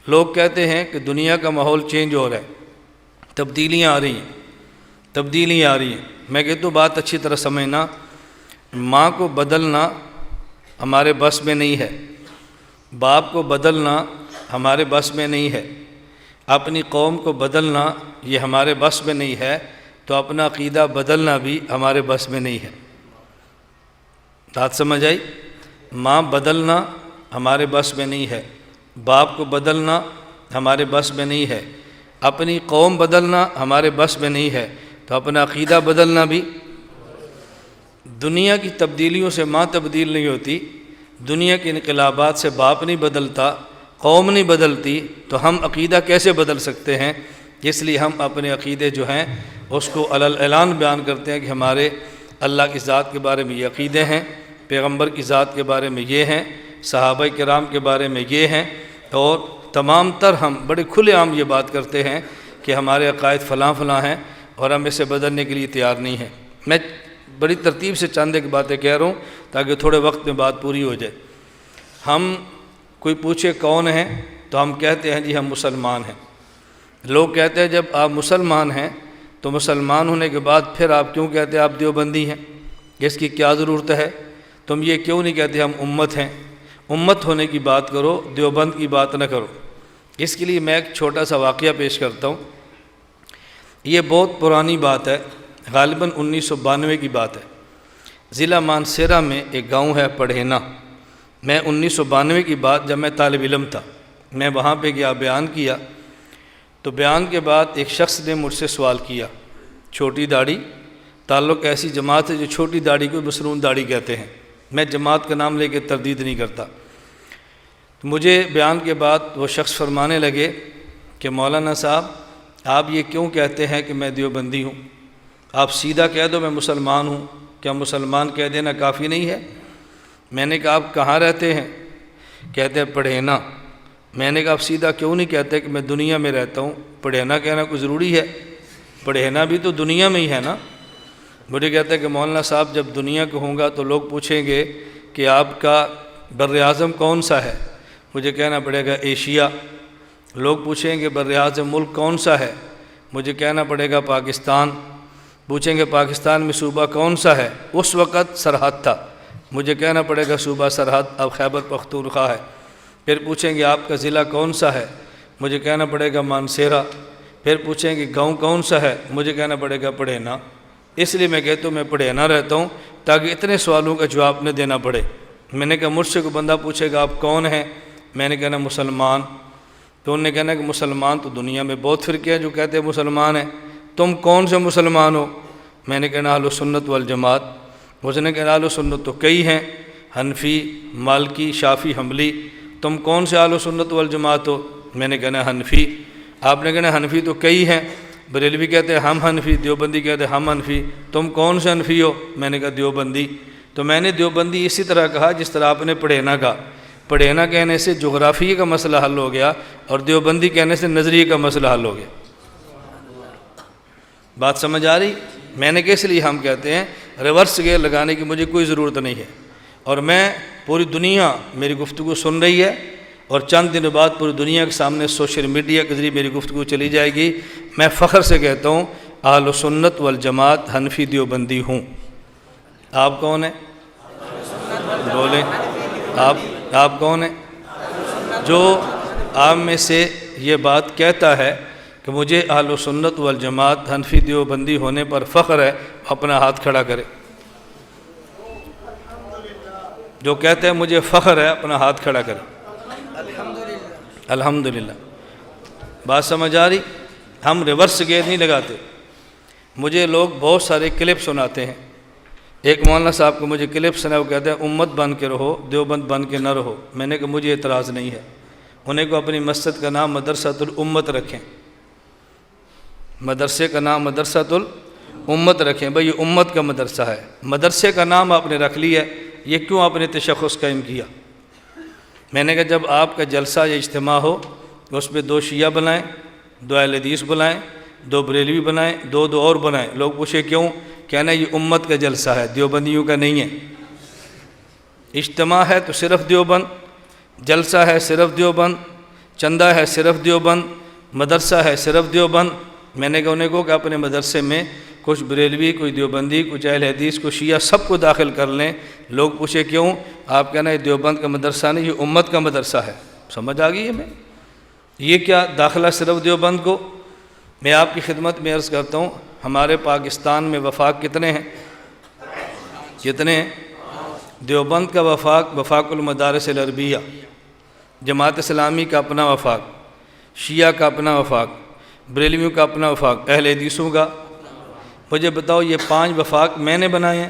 لوگ کہتے ہیں کہ دنیا کا ماحول چینج ہو رہا ہے، تبدیلیاں آ رہی ہیں، میں کہتا ہوں بات اچھی طرح سمجھنا، ماں کو بدلنا ہمارے بس میں نہیں ہے، باپ کو بدلنا ہمارے بس میں نہیں ہے، اپنی قوم کو بدلنا یہ ہمارے بس میں نہیں ہے، تو اپنا عقیدہ بدلنا بھی ہمارے بس میں نہیں ہے۔ بات سمجھ آئی؟ ماں بدلنا ہمارے بس میں نہیں ہے، باپ کو بدلنا ہمارے بس میں نہیں ہے، اپنی قوم بدلنا ہمارے بس میں نہیں ہے، تو اپنا عقیدہ بدلنا بھی۔ دنیا کی تبدیلیوں سے ماں تبدیل نہیں ہوتی، دنیا کے انقلابات سے باپ نہیں بدلتا، قوم نہیں بدلتی، تو ہم عقیدہ کیسے بدل سکتے ہیں؟ اس لیے ہم اپنے عقیدے جو ہیں اس کو علی الاعلان بیان کرتے ہیں کہ ہمارے اللہ کی ذات کے بارے میں یہ عقیدے ہیں، پیغمبر کی ذات کے بارے میں یہ ہیں، صحابہ کرام کے بارے میں یہ ہیں، اور تمام تر ہم بڑے کھلے عام یہ بات کرتے ہیں کہ ہمارے عقائد فلاں فلاں ہیں اور ہم اسے بدلنے کے لیے تیار نہیں ہیں۔ میں بڑی ترتیب سے چند ایک باتیں کہہ رہا ہوں تاکہ تھوڑے وقت میں بات پوری ہو جائے۔ ہم کوئی پوچھے کون ہیں تو ہم کہتے ہیں جی ہم مسلمان ہیں۔ لوگ کہتے ہیں جب آپ مسلمان ہیں تو مسلمان ہونے کے بعد پھر آپ کیوں کہتے ہیں آپ دیوبندی ہیں؟ اس کی کیا ضرورت ہے؟ تم یہ کیوں نہیں کہتے ہم امت ہیں؟ امت ہونے کی بات کرو، دیوبند کی بات نہ کرو۔ اس کے لیے میں ایک چھوٹا سا واقعہ پیش کرتا ہوں۔ یہ بہت پرانی بات ہے، غالباً 1992 کی بات ہے۔ ضلع مانسہرہ میں ایک گاؤں ہے پڑھینا۔ میں 1992 کی بات، جب میں طالب علم تھا، میں وہاں پہ گیا، بیان کیا، تو بیان کے بعد ایک شخص نے مجھ سے سوال کیا، چھوٹی داڑھی، تعلق ایسی جماعت ہے جو چھوٹی داڑھی کو مسنون داڑھی کہتے ہیں، میں جماعت کا نام لے کے تردید نہیں کرتا۔ مجھے بیان کے بعد وہ شخص فرمانے لگے کہ مولانا صاحب آپ یہ کیوں کہتے ہیں کہ میں دیوبندی ہوں؟ آپ سیدھا کہہ دو میں مسلمان ہوں، کیا مسلمان کہہ دینا کافی نہیں ہے؟ میں نے کہا آپ کہاں رہتے ہیں؟ کہتے ہیں پڑھینا۔ میں نے کہا آپ سیدھا کیوں نہیں کہتے کہ میں دنیا میں رہتا ہوں؟ پڑھینا کہنا کوئی ضروری ہے؟ پڑھینا بھی تو دنیا میں ہی ہے نا۔ مجھے کہتا ہے کہ مولانا صاحب جب دنیا کو ہوں گا تو لوگ پوچھیں گے کہ آپ کا بر اعظم کون سا ہے؟ مجھے کہنا پڑے گا ایشیا۔ لوگ پوچھیں گے بر اعظم ملک کون سا ہے؟ مجھے کہنا پڑے گا پاکستان۔ پوچھیں گے پاکستان میں صوبہ کون سا ہے؟ اس وقت سرحد تھا، مجھے کہنا پڑے گا صوبہ سرحد، اب خیبر پختونخوا ہے۔ پھر پوچھیں گے آپ کا ضلع کون سا ہے؟ مجھے کہنا پڑے گا مانسہرہ۔ پھر پوچھیں گے گاؤں کون سا ہے؟ مجھے کہنا پڑے گا پڑھینا۔ اس لیے میں کہتا ہوں میں پڑھینا رہتا ہوں تاکہ اتنے سوالوں کا جواب نہ دینا پڑے۔ میں نے کہا مجھ سے کوئی بندہ پوچھے گا آپ کون ہیں؟ میں نے کہنا مسلمان۔ تو انہوں نے کہنا کہ مسلمان تو دنیا میں بہت فرقے ہیں جو کہتے ہیں مسلمان ہیں، تم کون سے مسلمان ہو؟ میں نے کہنا اہل سنت والجماعت۔ اس نے کہا اہل سنت تو کئی ہیں، حنفی، مالکی، شافعی، حنبلی، تم کون سے اہل سنت والجماعت ہو؟ میں نے کہنا حنفی۔ آپ نے کہنا حنفی تو کئی ہیں، بریلوی کہتے ہیں ہم حنفی، دیوبندی کہتے ہیں ہم حنفی، تم کون سے حنفی ہو؟ میں نے کہا دیوبندی۔ تو میں نے دیوبندی اسی طرح کہا جس طرح آپ نے پڑھینا کہا۔ پڑھینا کہنے سے جغرافیے کا مسئلہ حل ہو گیا اور دیوبندی کہنے سے نظریے کا مسئلہ حل ہو گیا۔ بات سمجھ آ رہی؟ میں نے کہ اس لیے ہم کہتے ہیں ریورس گیئر لگانے کی مجھے کوئی ضرورت نہیں ہے، اور میں پوری دنیا میری گفتگو سن رہی ہے، اور چند دنوں بعد پوری دنیا کے سامنے سوشل میڈیا کے ذریعے میری گفتگو چلی جائے گی۔ میں فخر سے کہتا ہوں اہل سنت والجماعت حنفی دیوبندی ہوں۔ آپ کون ہیں؟ بولیں، آپ کون ہیں؟ جو آپ میں سے یہ بات کہتا ہے کہ مجھے اہل سنت والجماعت حنفی دیوبندی ہونے پر فخر ہے، اپنا ہاتھ کھڑا کرے۔ جو کہتے ہیں مجھے فخر ہے اپنا ہاتھ کھڑا کرے۔ الحمدللہ۔ بات سمجھ آ رہی؟ ہم ریورس گیئر نہیں لگاتے۔ مجھے لوگ بہت سارے کلپ سناتے ہیں۔ ایک مولانا صاحب کو مجھے کلپ سنا، وہ کہتے ہیں امت بن کے رہو، دیوبند بن کے نہ رہو۔ میں نے کہا مجھے اعتراض نہیں ہے، انہیں کو اپنی مسجد کا نام مدرسۃ الامت رکھیں، مدرسے کا نام مدرسۃ الامت رکھیں۔ بھئی یہ امت کا مدرسہ ہے، مدرسے کا نام آپ نے رکھ لیا ہے، یہ کیوں آپ نے تشخص قائم کیا؟ میں نے کہا جب آپ کا جلسہ یا اجتماع ہو اس میں 2 شیعہ بنائیں، 2 اہل حدیث بنائیں، 2 بریلوی بنائیں، 2 اور بنائیں۔ لوگ پوچھے کیوں؟ کہنا یہ امت کا جلسہ ہے، دیوبندیوں کا نہیں ہے۔ اجتماع ہے تو صرف دیوبند، جلسہ ہے صرف دیوبند، چندہ ہے صرف دیوبند، مدرسہ ہے صرف دیوبند۔ میں نے کہا انہیں کو کہ اپنے مدرسے میں کچھ بریلوی، کوئی دیوبندی، کچھ اہل حدیث، کچھ شیعہ، سب کو داخل کر لیں۔ لوگ پوچھے کیوں؟ آپ کہنا یہ دیوبند کا مدرسہ نہیں، یہ امت کا مدرسہ ہے۔ سمجھ آ گئی ہے میں؟ یہ کیا داخلہ صرف دیوبند کو؟ میں آپ کی خدمت میں عرض کرتا ہوں، ہمارے پاکستان میں وفاق کتنے ہیں؟ کتنے ہیں؟ دیوبند کا وفاق المدارس العربیہ، جماعت اسلامی کا اپنا وفاق، شیعہ کا اپنا وفاق، بریلویوں کا اپنا وفاق، اہل حدیثوں کا۔ مجھے بتاؤ یہ 5 وفاق میں نے بنائے ہیں؟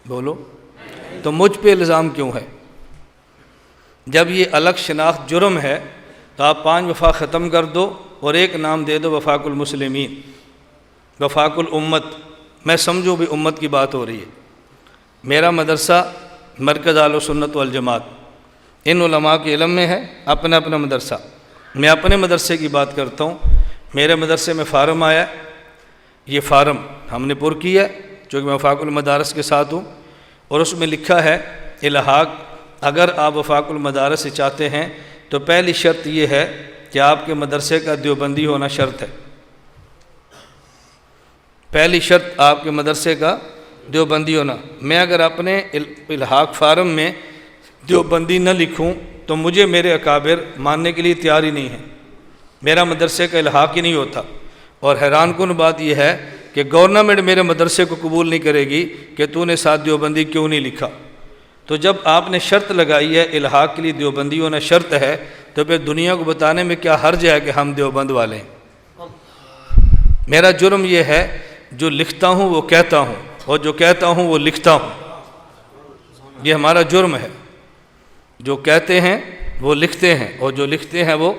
بولو تو مجھ پہ الزام کیوں ہے؟ جب یہ الگ شناخت جرم ہے تو آپ 5 وفاق ختم کر دو اور ایک نام دے دو وفاق المسلمین، وفاق الامت۔ میں سمجھوں بھی امت کی بات ہو رہی ہے۔ میرا مدرسہ مرکز اہل سنت والجماعت، ان علماء کے علم میں ہے اپنا اپنا مدرسہ۔ میں اپنے مدرسے کی بات کرتا ہوں۔ میرے مدرسے میں فارم آیا، یہ فارم ہم نے پر کیا ہے چونکہ میں وفاق المدارس کے ساتھ ہوں، اور اس میں لکھا ہے الحاق۔ اگر آپ وفاق المدارس سے چاہتے ہیں تو پہلی شرط یہ ہے کہ آپ کے مدرسے کا دیوبندی ہونا شرط ہے۔ پہلی شرط آپ کے مدرسے کا دیوبندی ہونا۔ میں اگر اپنے الحاق فارم میں دیوبندی نہ لکھوں تو مجھے میرے اکابر ماننے کے لیے تیار ہی نہیں ہیں، میرا مدرسے کا الحاق ہی نہیں ہوتا۔ اور حیران کن بات یہ ہے کہ گورنمنٹ میرے مدرسے کو قبول نہیں کرے گی کہ تو نے ساتھ دیوبندی کیوں نہیں لکھا۔ تو جب آپ نے شرط لگائی ہے الحاق کے لیے دیوبندی ہونا شرط ہے، تو پھر دنیا کو بتانے میں کیا حرج ہے کہ ہم دیوبند والے ہیں؟ میرا جرم یہ ہے جو لکھتا ہوں وہ کہتا ہوں، اور جو کہتا ہوں وہ لکھتا ہوں۔ یہ ہمارا جرم ہے، جو کہتے ہیں وہ لکھتے ہیں، اور جو لکھتے ہیں وہ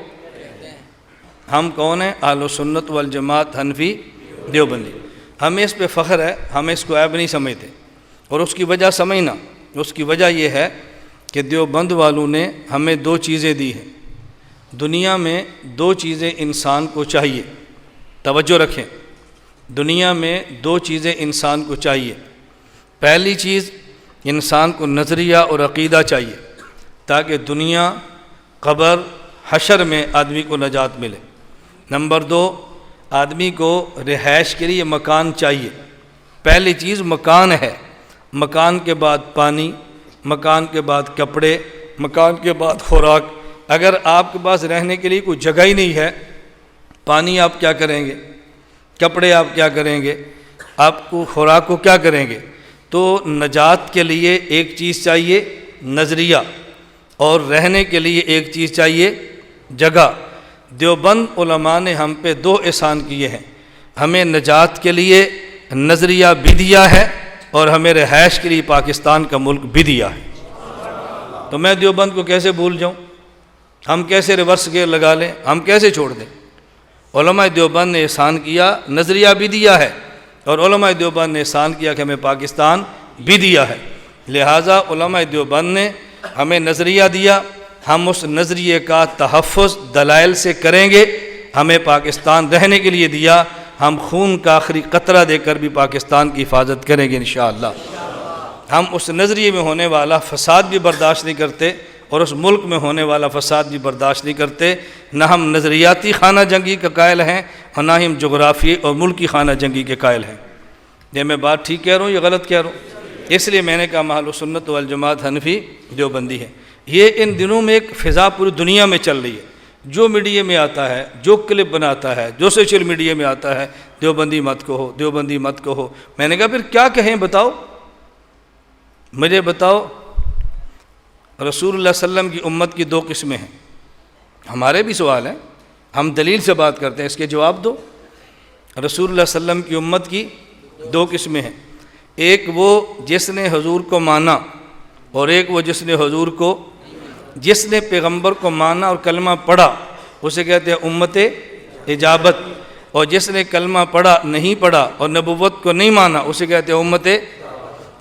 ہم کون ہیں؟ اہل سنت والجماعت حنفی دیوبندی۔ ہمیں اس پہ فخر ہے، ہمیں اس کو عیب نہیں سمجھتے۔ اور اس کی وجہ سمجھنا، اس کی وجہ یہ ہے کہ دیوبند والوں نے ہمیں 2 چیزیں دی ہیں۔ دنیا میں 2 چیزیں انسان کو چاہیے، توجہ رکھیں، دنیا میں 2 چیزیں انسان کو چاہیے۔ پہلی چیز، انسان کو نظریہ اور عقیدہ چاہیے تاکہ دنیا، قبر، حشر میں آدمی کو نجات ملے۔ نمبر 2، آدمی کو رہائش کے لیے مکان چاہیے۔ پہلی چیز مکان ہے، مکان کے بعد پانی، مکان کے بعد کپڑے، مکان کے بعد خوراک۔ اگر آپ کے پاس رہنے کے لیے کوئی جگہ ہی نہیں ہے، پانی آپ کیا کریں گے؟ کپڑے آپ کیا کریں گے؟ آپ کو خوراک کو کیا کریں گے؟ تو نجات کے لیے ایک چیز چاہیے نظریہ، اور رہنے کے لیے ایک چیز چاہیے جگہ۔ دیوبند علماء نے ہم پہ 2 احسان کیے ہیں، ہمیں نجات کے لیے نظریہ بھی دیا ہے اور ہمیں رہائش کے لیے پاکستان کا ملک بھی دیا ہے۔ تو میں دیوبند کو کیسے بھول جاؤں؟ ہم کیسے ریورس گیئر لگا لیں؟ ہم کیسے چھوڑ دیں؟ علماء دیوبند نے احسان کیا، نظریہ بھی دیا ہے، اور علماء دیوبند نے احسان کیا کہ ہمیں پاکستان بھی دیا ہے۔ لہٰذا علماء دیوبند نے ہمیں نظریہ دیا، ہم اس نظریے کا تحفظ دلائل سے کریں گے۔ ہمیں پاکستان رہنے کے لیے دیا، ہم خون کا آخری قطرہ دے کر بھی پاکستان کی حفاظت کریں گے انشاءاللہ۔ ہم اس نظریے میں ہونے والا فساد بھی برداشت نہیں کرتے، اور اس ملک میں ہونے والا فساد بھی برداشت نہیں کرتے۔ نہ ہم نظریاتی خانہ جنگی کا قائل ہیں، اور نہ ہی ہم جغرافی اور ملکی خانہ جنگی کے قائل ہیں۔ یہ میں بات ٹھیک کہہ رہا ہوں یا غلط کہہ رہا ہوں؟ اس لیے میں نے کہا اہل سنت والجماعت حنفی دیوبندی ہے۔ یہ ان دنوں میں ایک فضا پوری دنیا میں چل رہی ہے، جو میڈیا میں آتا ہے، جو کلپ بناتا ہے، جو سوشل میڈیا میں آتا ہے، دیوبندی مت کہو، دیوبندی مت کہو۔ میں نے کہا پھر کیا کہیں؟ بتاؤ، مجھے بتاؤ۔ رسول اللہ صلی اللہ علیہ وسلم کی امت کی 2 قسمیں ہیں۔ ہمارے بھی سوال ہیں، ہم دلیل سے بات کرتے ہیں، اس کے جواب دو۔ رسول اللہ صلی اللہ علیہ وسلم کی امت کی 2 قسمیں ہیں، ایک وہ جس نے حضور کو مانا، اور ایک وہ جس نے حضور کو، جس نے پیغمبر کو مانا اور کلمہ پڑھا اسے کہتے ہیں امت اجابت، اور جس نے کلمہ پڑھا نہیں پڑھا اور نبوت کو نہیں مانا اسے کہتے ہیں امت۔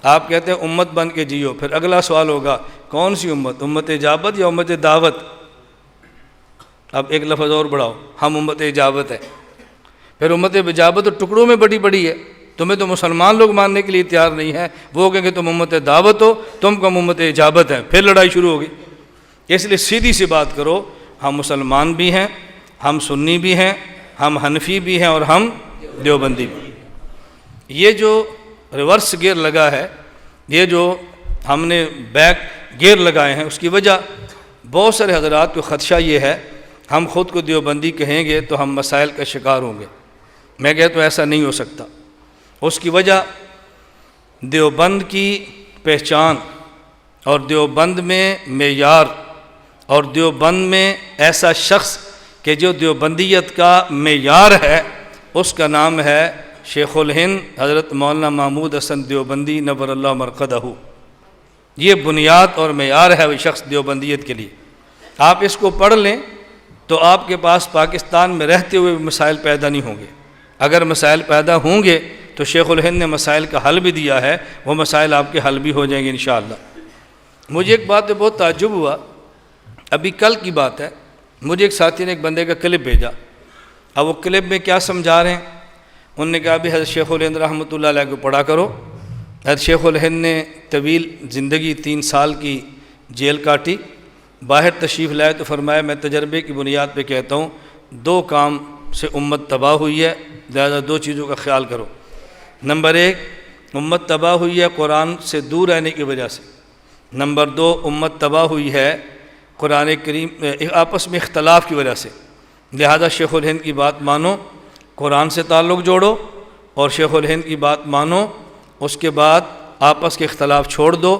آپ کہتے ہیں امت بن کے جیو۔ پھر اگلا سوال ہوگا کون سی امت، امت اجابت یا امت دعوت؟ اب ایک لفظ اور بڑھاؤ، ہم امت اجابت ہے۔ پھر امت اجابت تو ٹکڑوں میں بڑی بڑی ہے، تمہیں تو مسلمان لوگ ماننے کے لیے تیار نہیں ہیں، وہ کہیں گے تم امت دعوت ہو، تم کم امت اجابت ہے، پھر لڑائی شروع ہوگی۔ اس لیے سیدھی سی بات کرو، ہم مسلمان بھی ہیں، ہم سنی بھی ہیں، ہم حنفی بھی ہیں اور ہم دیوبندی بھی۔ یہ جو ریورس گیئر لگا ہے، یہ جو ہم نے بیک گیئر لگائے ہیں، اس کی وجہ بہت سارے حضرات کو خدشہ یہ ہے ہم خود کو دیوبندی کہیں گے تو ہم مسائل کا شکار ہوں گے۔ میں کہتا ہوں ایسا نہیں ہو سکتا۔ اس کی وجہ دیوبند کی پہچان اور دیوبند میں معیار اور دیوبند میں ایسا شخص کہ جو دیوبندیت کا معیار ہے، اس کا نام ہے شیخ الہند حضرت مولانا محمود حسن دیوبندی نور اللہ مرقدہ۔ یہ بنیاد اور معیار ہے وہ شخص دیوبندیت کے لیے۔ آپ اس کو پڑھ لیں تو آپ کے پاس پاکستان میں رہتے ہوئے مسائل پیدا نہیں ہوں گے۔ اگر مسائل پیدا ہوں گے تو شیخ الہند نے مسائل کا حل بھی دیا ہے، وہ مسائل آپ کے حل بھی ہو جائیں گے انشاءاللہ۔ مجھے ایک بات پہ بہت تعجب ہوا، ابھی کل کی بات ہے، مجھے ایک ساتھی نے ایک بندے کا کلپ بھیجا۔ اب وہ کلپ میں کیا سمجھا رہے ہیں؟ انہوں نے کہا بھی حضرت شیخ الہند رحمۃ اللہ علیہ کو پڑھا کرو۔ حضرت شیخ الہند نے طویل زندگی 3 سال کی جیل کاٹی، باہر تشریف لائے تو فرمایا میں تجربے کی بنیاد پہ کہتا ہوں 2 کام سے امت تباہ ہوئی ہے، لہذا 2 چیزوں کا خیال کرو۔ نمبر 1، امت تباہ ہوئی ہے قرآن سے دور رہنے کی وجہ سے۔ نمبر 2، امت تباہ ہوئی ہے قرآن کریم آپس میں اختلاف کی وجہ سے، لہذا شیخ الہند کی بات مانو، قرآن سے تعلق جوڑو، اور شیخ الہند کی بات مانو، اس کے بعد آپس کے اختلاف چھوڑ دو،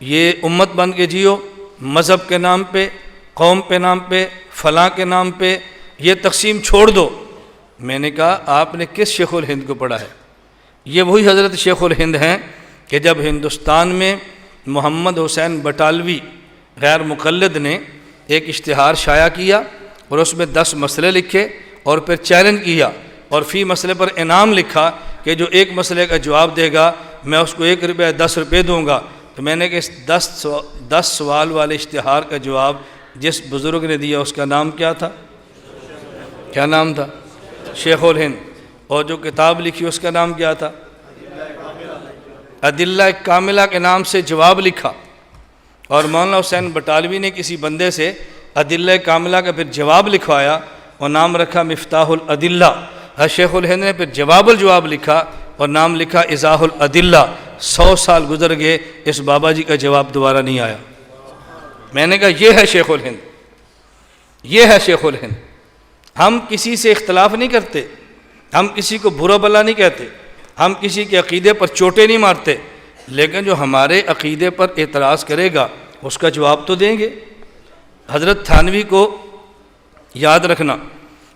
یہ امت بن کے جیو، مذہب کے نام پہ، قوم کے نام پہ، فلاں کے نام پہ یہ تقسیم چھوڑ دو۔ میں نے کہا آپ نے کس شیخ الہند کو پڑھا ہے؟ یہ وہی حضرت شیخ الہند ہیں کہ جب ہندوستان میں محمد حسین بٹالوی غیر مقلد نے ایک اشتہار شائع کیا اور اس میں 10 مسئلے لکھے اور پھر چیلنج کیا اور فی مسئلے پر انعام لکھا کہ جو ایک مسئلے کا جواب دے گا میں اس کو 1 روپیہ 10 روپے دوں گا، تو میں نے کہ اس 10 سوال والے اشتہار کا جواب جس بزرگ نے دیا اس کا نام کیا تھا؟ کیا نام تھا؟ شیخ الہند۔ اور جو کتاب لکھی اس کا نام کیا تھا؟ ادلہ کاملہ کے نام سے جواب لکھا، اور مولانا حسین بٹالوی نے کسی بندے سے ادلہ کاملہ کا پھر جواب لکھوایا اور نام رکھا مفتاح الادلہ۔ شیخ الہند نے پھر جواب الجواب لکھا اور نام لکھا ایضاح الادلہ۔ 100 سال گزر گئے، اس بابا جی کا جواب دوبارہ نہیں آیا۔ میں نے کہا یہ ہے شیخ الہند، یہ ہے شیخ الہند۔ ہم کسی سے اختلاف نہیں کرتے، ہم کسی کو برا بلا نہیں کہتے، ہم کسی کے عقیدے پر چوٹیں نہیں مارتے، لیکن جو ہمارے عقیدے پر اعتراض کرے گا اس کا جواب تو دیں گے۔ حضرت تھانوی کو یاد رکھنا،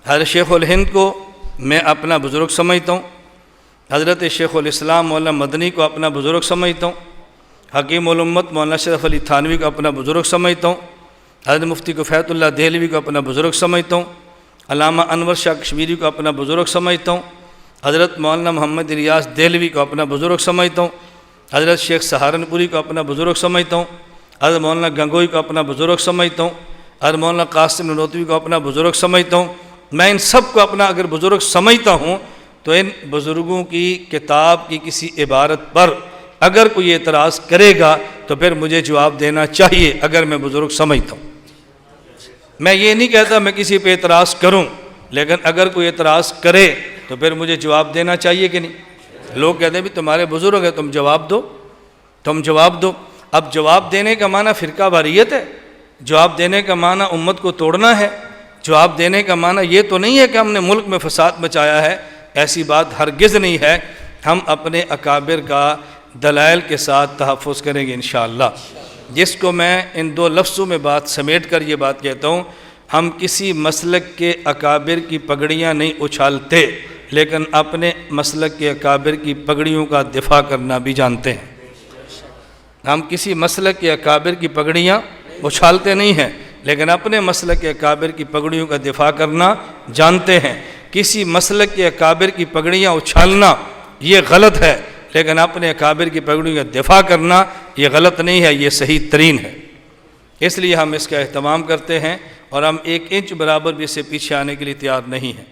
حضرت شیخ الہند کو میں اپنا بزرگ سمجھتا ہوں، حضرت شیخ الاسلام مولانا مدنی کو اپنا بزرگ سمجھتا ہوں، حکیم الامت مولانا اشرف علی تھانوی کو اپنا بزرگ سمجھتا ہوں، حضرت مفتی کفایت اللہ دہلوی کو اپنا بزرگ سمجھتا ہوں، علامہ انور شاہ کشمیری کو اپنا بزرگ سمجھتا ہوں، حضرت مولانا محمد ریاض دہلوی کو اپنا بزرگ سمجھتا ہوں، حضرت شیخ سہارنپوری کو اپنا بزرگ سمجھتا ہوں، حضرت مولانا گنگوئی کو اپنا بزرگ سمجھتا ہوں، حضرت مولانا قاسم نانوتوی کو اپنا بزرگ سمجھتا ہوں۔ میں ان سب کو اپنا اگر بزرگ سمجھتا ہوں تو ان بزرگوں کی کتاب کی کسی عبارت پر اگر کوئی اعتراض کرے گا تو پھر مجھے جواب دینا چاہیے اگر میں بزرگ سمجھتا ہوں۔ میں یہ نہیں کہتا میں کسی پہ اعتراض کروں، لیکن اگر کوئی اعتراض کرے تو پھر مجھے جواب دینا چاہیے کہ نہیں؟ لوگ کہتے ہیں بھی تمہارے بزرگ ہیں، تم جواب دو، تم جواب دو۔ اب جواب دینے کا معنی فرقہ واریت ہے، جواب دینے کا معنی امت کو توڑنا ہے، جواب دینے کا معنی یہ تو نہیں ہے کہ ہم نے ملک میں فساد مچایا ہے، ایسی بات ہرگز نہیں ہے۔ ہم اپنے اکابر کا دلائل کے ساتھ تحفظ کریں گے انشاءاللہ، جس کو میں ان 2 لفظوں میں بات سمیٹ کر یہ بات کہتا ہوں، ہم کسی مسلک کے اکابر کی پگڑیاں نہیں اچھالتے، لیکن اپنے مسلک کے اکابر کی پگڑیوں کا دفاع کرنا بھی جانتے ہیں۔ ہم کسی مسلک کے اکابر کی پگڑیاں اچھالتے نہیں ہیں، لیکن اپنے مسلک کے اکابر کی پگڑیوں کا دفاع کرنا جانتے ہیں۔ کسی مسلک کے اکابر کی پگڑیاں اچھالنا یہ غلط ہے، لیکن اپنے اکابر کی پگڑیوں کا دفاع کرنا یہ غلط نہیں ہے، یہ صحیح ترین ہے۔ اس لیے ہم اس کا اہتمام کرتے ہیں اور ہم 1 انچ برابر بھی اس سے پیچھے آنے کے لیے تیار نہیں ہیں۔